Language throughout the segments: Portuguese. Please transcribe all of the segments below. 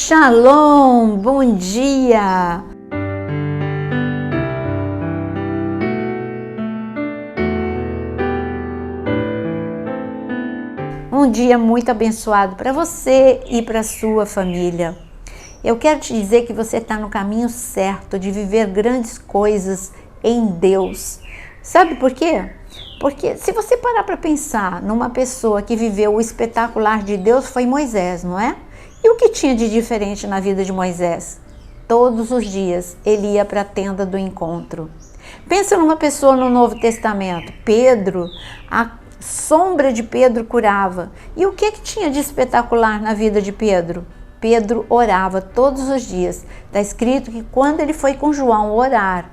Shalom, bom dia! Um dia muito abençoado para você e para sua família. Eu quero te dizer que você está no caminho certo de viver grandes coisas em Deus. Sabe por quê? Porque se você parar para pensar numa pessoa que viveu o espetacular de Deus, foi Moisés, não é? E o que tinha de diferente na vida de Moisés? Todos os dias ele ia para a tenda do encontro. Pensa numa pessoa no Novo Testamento, Pedro, a sombra de Pedro curava. E o que tinha de espetacular na vida de Pedro? Pedro orava todos os dias. Está escrito que quando ele foi com João orar,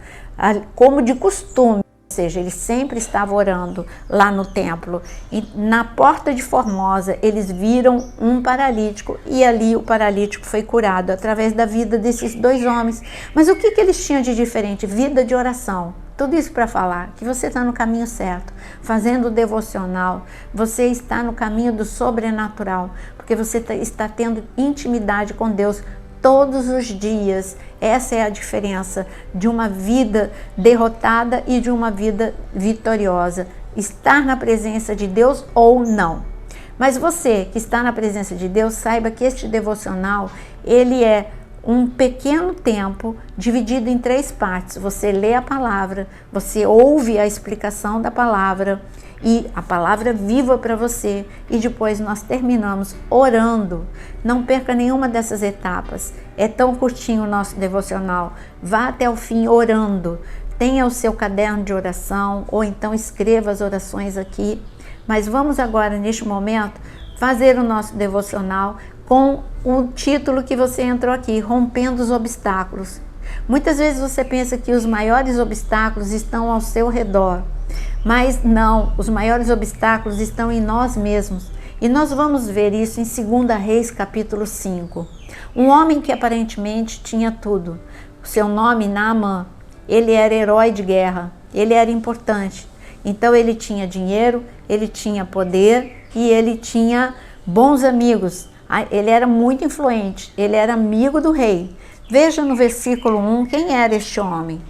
como de costume, ou seja, ele sempre estava orando lá no templo. E na porta de Formosa, eles viram um paralítico e ali o paralítico foi curado através da vida desses dois homens. Mas o que eles tinham de diferente? Vida de oração. Tudo isso para falar que você está no caminho certo, fazendo o devocional, você está no caminho do sobrenatural, porque você está tendo intimidade com Deus todos os dias. Essa é a diferença de uma vida derrotada e de uma vida vitoriosa. Estar na presença de Deus ou não. Mas você que está na presença de Deus, saiba que este devocional, ele é um pequeno tempo dividido em 3 partes. Você lê a palavra, você ouve a explicação da palavra e a palavra viva para você, e depois nós terminamos orando. Não perca nenhuma dessas etapas. É tão curtinho o nosso devocional. Vá até o fim orando. Tenha o seu caderno de oração ou então escreva as orações aqui. Mas vamos agora, neste momento, fazer o nosso devocional com o título que você entrou aqui, Rompendo os Obstáculos. Muitas vezes você pensa que os maiores obstáculos estão ao seu redor, mas não, os maiores obstáculos estão em nós mesmos. E nós vamos ver isso em 2 Reis, capítulo 5. Um homem que aparentemente tinha tudo. O seu nome, Naamã, ele era herói de guerra, ele era importante. Então ele tinha dinheiro, ele tinha poder e ele tinha bons amigos. Ele era muito influente, ele era amigo do rei. Veja no versículo 1 quem era este homem.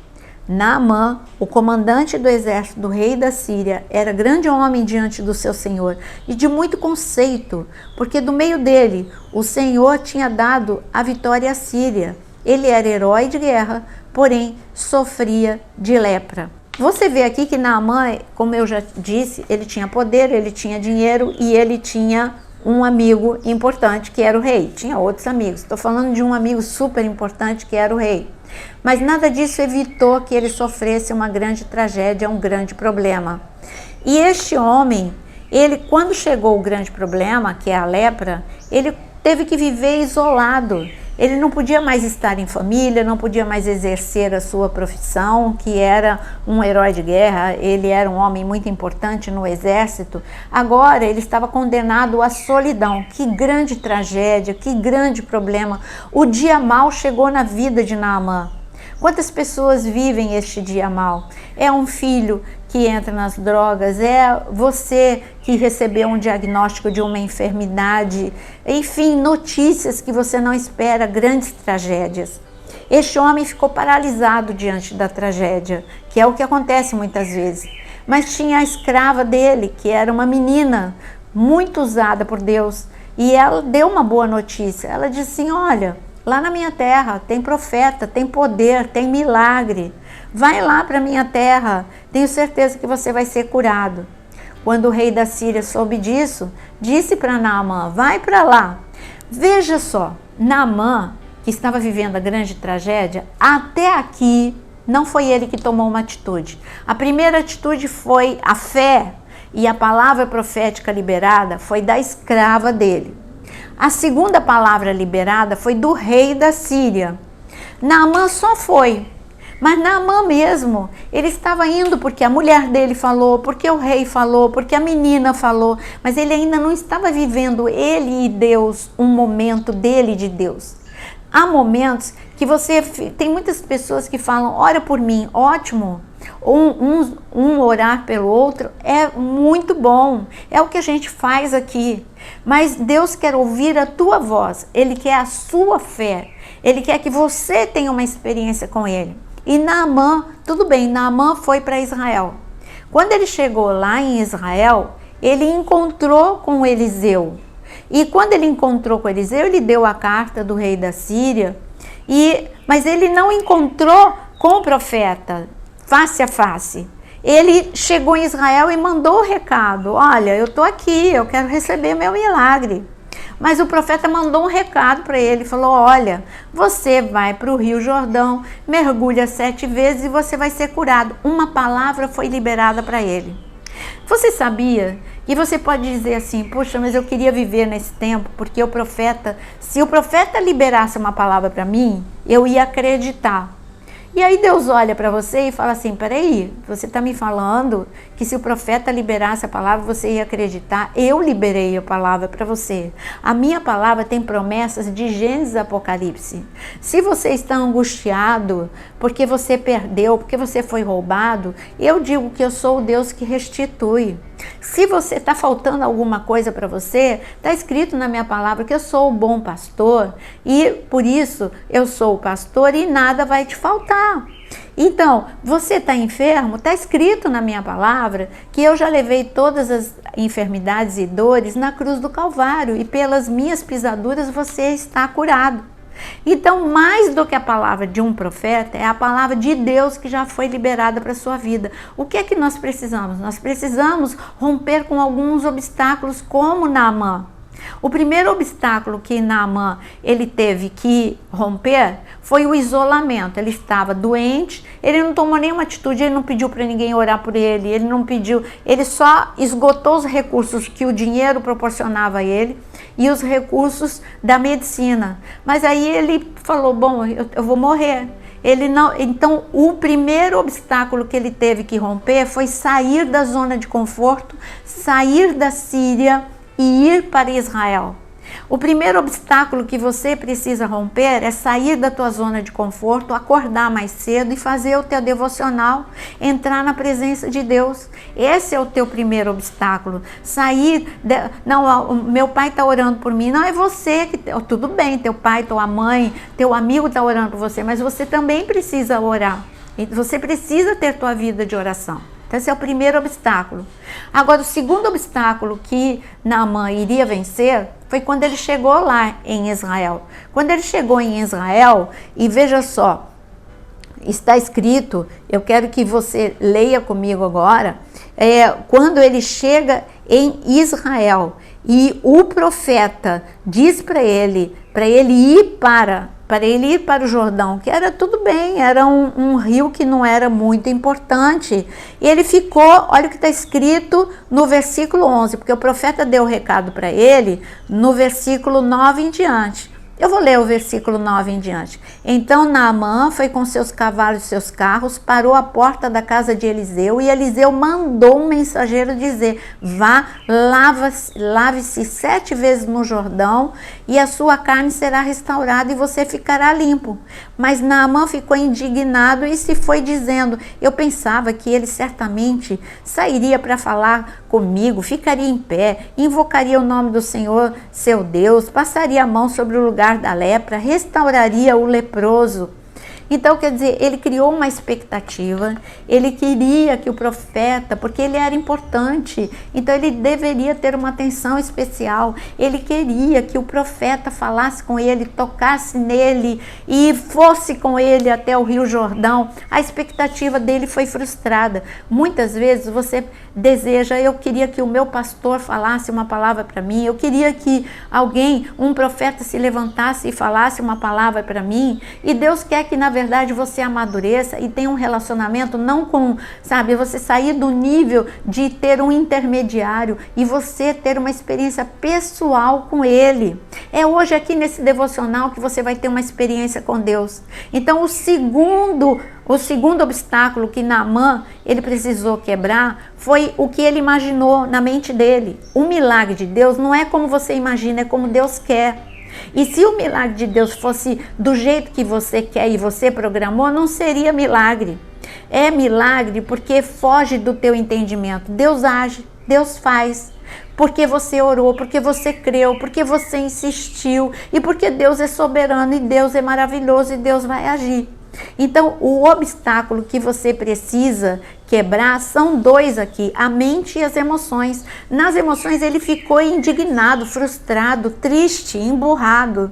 Naamã, o comandante do exército do rei da Síria, era grande homem diante do seu senhor e de muito conceito, porque do meio dele o Senhor tinha dado a vitória à Síria. Ele era herói de guerra, porém sofria de lepra. Você vê aqui que Naamã, como eu já disse, ele tinha poder, ele tinha dinheiro e ele tinha um amigo importante que era o rei. Tinha outros amigos, estou falando de um amigo super importante que era o rei. Mas nada disso evitou que ele sofresse uma grande tragédia, um grande problema. E este homem, ele quando chegou o grande problema, que é a lepra, ele teve que viver isolado. Ele não podia mais estar em família, não podia mais exercer a sua profissão, que era um herói de guerra. Ele era um homem muito importante no exército. Agora ele estava condenado à solidão. Que grande tragédia, que grande problema. O dia mau chegou na vida de Naamã. Quantas pessoas vivem este dia mau? É um filho que entra nas drogas, é você que recebeu um diagnóstico de uma enfermidade, enfim, notícias que você não espera, grandes tragédias. Este homem ficou paralisado diante da tragédia, que é o que acontece muitas vezes. Mas tinha a escrava dele, que era uma menina muito usada por Deus, e ela deu uma boa notícia. Ela disse assim: olha, lá na minha terra tem profeta, tem poder, tem milagre. Vai lá para minha terra, tenho certeza que você vai ser curado. Quando o rei da Síria soube disso, disse para Naamã: vai para lá. Veja só, Naamã, que estava vivendo a grande tragédia, até aqui não foi ele que tomou uma atitude. A primeira atitude foi a fé, e a palavra profética liberada foi da escrava dele. A segunda palavra liberada foi do rei da Síria. Naamã só foi, mas Naamã mesmo, ele estava indo porque a mulher dele falou, porque o rei falou, porque a menina falou, mas ele ainda não estava vivendo, ele e Deus, um momento dele de Deus. Há momentos que tem muitas pessoas que falam: ora por mim, ótimo, um orar pelo outro é muito bom, é o que a gente faz aqui, mas Deus quer ouvir a tua voz, Ele quer a sua fé, Ele quer que você tenha uma experiência com Ele. E Naamã, tudo bem, Naamã foi para Israel. Quando ele chegou lá em Israel, ele encontrou com Eliseu. E quando ele encontrou com Eliseu, ele deu a carta do rei da Síria, mas ele não encontrou com o profeta, face a face. Ele chegou em Israel e mandou o recado: olha, eu estou aqui, eu quero receber meu milagre. Mas o profeta mandou um recado para ele, falou: olha, você vai para o Rio Jordão, mergulha 7 vezes e você vai ser curado. Uma palavra foi liberada para ele. Você sabia? E você pode dizer assim: puxa, mas eu queria viver nesse tempo, porque se o profeta liberasse uma palavra para mim, eu ia acreditar. E aí Deus olha para você e fala assim: peraí, você está me falando que se o profeta liberasse a palavra, você ia acreditar? Eu liberei a palavra para você. A minha palavra tem promessas de Gênesis e Apocalipse. Se você está angustiado porque você perdeu, porque você foi roubado, eu digo que eu sou o Deus que restitui. Se você está faltando alguma coisa para você, está escrito na minha palavra que eu sou o bom pastor e por isso eu sou o pastor e nada vai te faltar. Então, você está enfermo? Está escrito na minha palavra que eu já levei todas as enfermidades e dores na cruz do Calvário e pelas minhas pisaduras você está curado. Então, mais do que a palavra de um profeta, é a palavra de Deus que já foi liberada para a sua vida. O que é que nós precisamos? Nós precisamos romper com alguns obstáculos, como Naamã. O primeiro obstáculo que Naamã ele teve que romper foi o isolamento. Ele estava doente, ele não tomou nenhuma atitude, ele não pediu para ninguém orar por ele, ele só esgotou os recursos que o dinheiro proporcionava a ele e os recursos da medicina. Mas aí ele falou: bom, eu vou morrer. Então, o primeiro obstáculo que ele teve que romper foi sair da zona de conforto, sair da Síria e ir para Israel. O primeiro obstáculo que você precisa romper é sair da tua zona de conforto, acordar mais cedo e fazer o teu devocional, entrar na presença de Deus. Esse é o teu primeiro obstáculo. Não, meu pai está orando por mim. Não, é você que... Tudo bem, teu pai, tua mãe, teu amigo está orando por você, mas você também precisa orar. Você precisa ter tua vida de oração. Então, esse é o primeiro obstáculo. Agora, o segundo obstáculo que Naamã iria vencer foi quando ele chegou lá em Israel. Quando ele chegou em Israel, e veja só, está escrito, eu quero que você leia comigo agora, quando ele chega em Israel, e o profeta diz para ele ir para o Jordão, que era tudo bem, era um rio que não era muito importante. E ele ficou, olha o que está escrito no versículo 11, porque o profeta deu o recado para ele no versículo 9 em diante. Eu vou ler o versículo 9 em diante. Então Naamã foi com seus cavalos e seus carros, parou à porta da casa de Eliseu, e Eliseu mandou um mensageiro dizer: vá, lave-se 7 vezes no Jordão, e a sua carne será restaurada e você ficará limpo. Mas Naamã ficou indignado e se foi dizendo: eu pensava que ele certamente sairia para falar comigo, ficaria em pé, invocaria o nome do Senhor, seu Deus, passaria a mão sobre o lugar da lepra, restauraria o leproso. Então, quer dizer, ele criou uma expectativa, ele queria que o profeta, porque ele era importante, então ele deveria ter uma atenção especial, ele queria que o profeta falasse com ele, tocasse nele e fosse com ele até o Rio Jordão. A expectativa dele foi frustrada. Muitas vezes você deseja: eu queria que o meu pastor falasse uma palavra para mim, eu queria que um profeta se levantasse e falasse uma palavra para mim, e Deus quer que na verdade você amadureça e tenha um relacionamento, não com, você sair do nível de ter um intermediário e você ter uma experiência pessoal com ele. É hoje aqui nesse devocional que você vai ter uma experiência com Deus. Então, o segundo obstáculo que Naamã ele precisou quebrar foi o que ele imaginou na mente dele. O milagre de Deus não é como você imagina, é como Deus quer. E se o milagre de Deus fosse do jeito que você quer e você programou, não seria milagre. É milagre porque foge do teu entendimento. Deus age, Deus faz. Porque você orou, porque você creu, porque você insistiu e porque Deus é soberano e Deus é maravilhoso e Deus vai agir. Então, o obstáculo que você precisa quebrar são dois aqui, a mente e as emoções. Nas emoções ele ficou indignado, frustrado, triste, emburrado.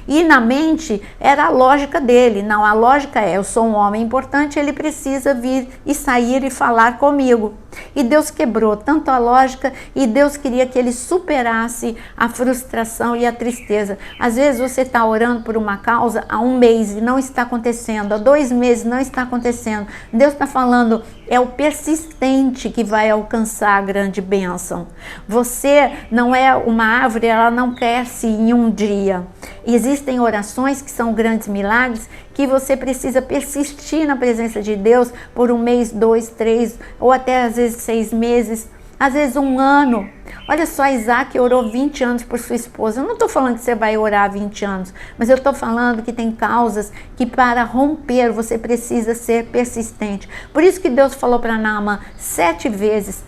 E na mente era a lógica dele. Não, a lógica é, eu sou um homem importante, ele precisa vir e sair e falar comigo. E Deus quebrou tanto a lógica e Deus queria que ele superasse a frustração e a tristeza. Às vezes você está orando por uma causa há 1 mês e não está acontecendo, há 2 meses não está acontecendo. Deus está falando, é o persistente que vai alcançar a grande bênção. Você não é uma árvore, ela não cresce em um dia. Existem orações que são grandes milagres que você precisa persistir na presença de Deus por 1 mês, 2, 3 ou até às vezes 6 meses, às vezes 1 ano. Olha só, Isaac orou 20 anos por sua esposa. Eu não estou falando que você vai orar 20 anos, mas eu estou falando que tem causas que para romper você precisa ser persistente. Por isso que Deus falou para Naamã 7 vezes.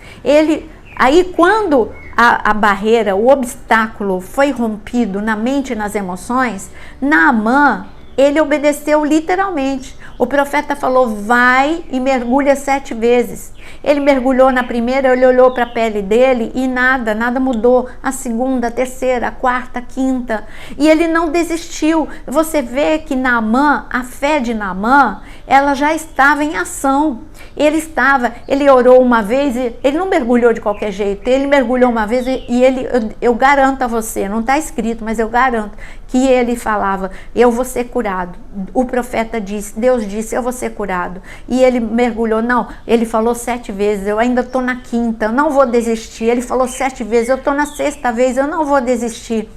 Aí quando a barreira, o obstáculo foi rompido na mente e nas emoções, Naamã, ele obedeceu literalmente. O profeta falou, vai e mergulha 7 vezes. Ele mergulhou na primeira, ele olhou para a pele dele e nada mudou. A segunda, a terceira, a quarta, a quinta. E ele não desistiu. Você vê que Naamã, a fé de Naamã, ela já estava em ação. Ele orou uma vez, ele não mergulhou de qualquer jeito, ele mergulhou uma vez e eu garanto a você, não está escrito, mas eu garanto que ele falava, eu vou ser curado. O profeta disse, Deus disse, eu vou ser curado. E ele mergulhou, não, ele falou 7 vezes, eu ainda estou na 5ª, eu não vou desistir. Ele falou 7 vezes, eu estou na 6ª vez, eu não vou desistir.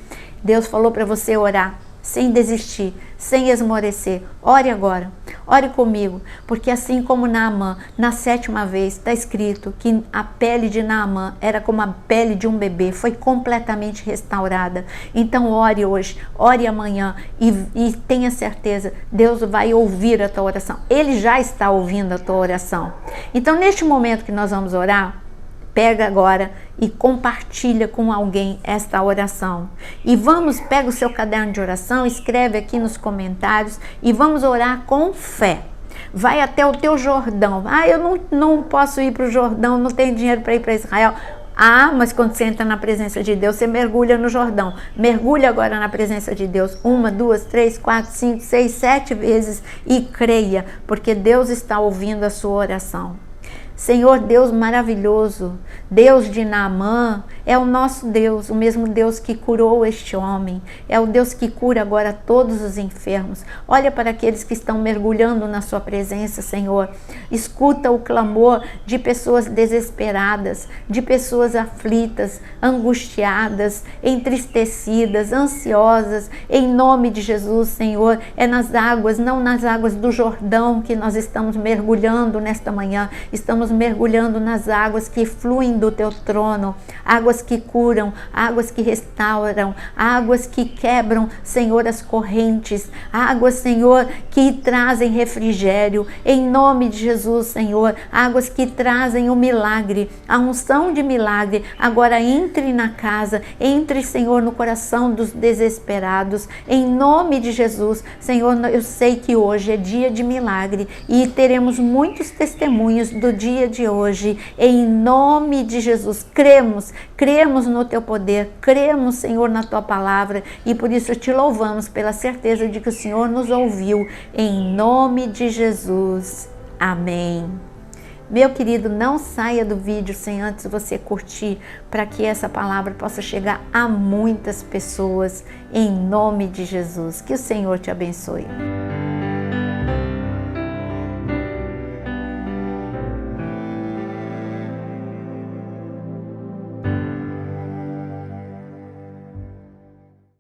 Deus falou para você orar, sem desistir, sem esmorecer. Ore agora, ore comigo, porque assim como Naamã, na 7ª vez, está escrito que a pele de Naamã era como a pele de um bebê, foi completamente restaurada. Então ore hoje, ore amanhã e tenha certeza, Deus vai ouvir a tua oração. Ele já está ouvindo a tua oração. Então neste momento que nós vamos orar, pega agora e compartilha com alguém esta oração. E pega o seu caderno de oração, escreve aqui nos comentários e vamos orar com fé. Vai até o teu Jordão. Eu não posso ir para o Jordão, não tenho dinheiro para ir para Israel. Mas quando você entra na presença de Deus, você mergulha no Jordão. Mergulha agora na presença de Deus 1, 2, 3, 4, 5, 6, 7 vezes e creia, porque Deus está ouvindo a sua oração. Senhor Deus maravilhoso, Deus de Naamã, é o nosso Deus, o mesmo Deus que curou este homem, é o Deus que cura agora todos os enfermos. Olha para aqueles que estão mergulhando na sua presença, Senhor. Escuta o clamor de pessoas desesperadas, de pessoas aflitas, angustiadas, entristecidas, ansiosas. Em nome de Jesus, Senhor, é nas águas, não nas águas do Jordão que nós estamos mergulhando nesta manhã. Estamos mergulhando nas águas que fluem do teu trono, águas que curam, águas que restauram, águas que quebram, Senhor, as correntes, águas, Senhor, que trazem refrigério, em nome de Jesus, Senhor, águas que trazem o milagre, a unção de milagre. Agora entre na casa, entre, Senhor, no coração dos desesperados, em nome de Jesus. Senhor, eu sei que hoje é dia de milagre e teremos muitos testemunhos do dia de hoje, em nome de Jesus. Cremos no teu poder, cremos, Senhor, na tua palavra e por isso te louvamos pela certeza de que o Senhor nos ouviu, em nome de Jesus. Amém. Meu querido, não saia do vídeo sem antes você curtir, para que essa palavra possa chegar a muitas pessoas, em nome de Jesus. Que o Senhor te abençoe.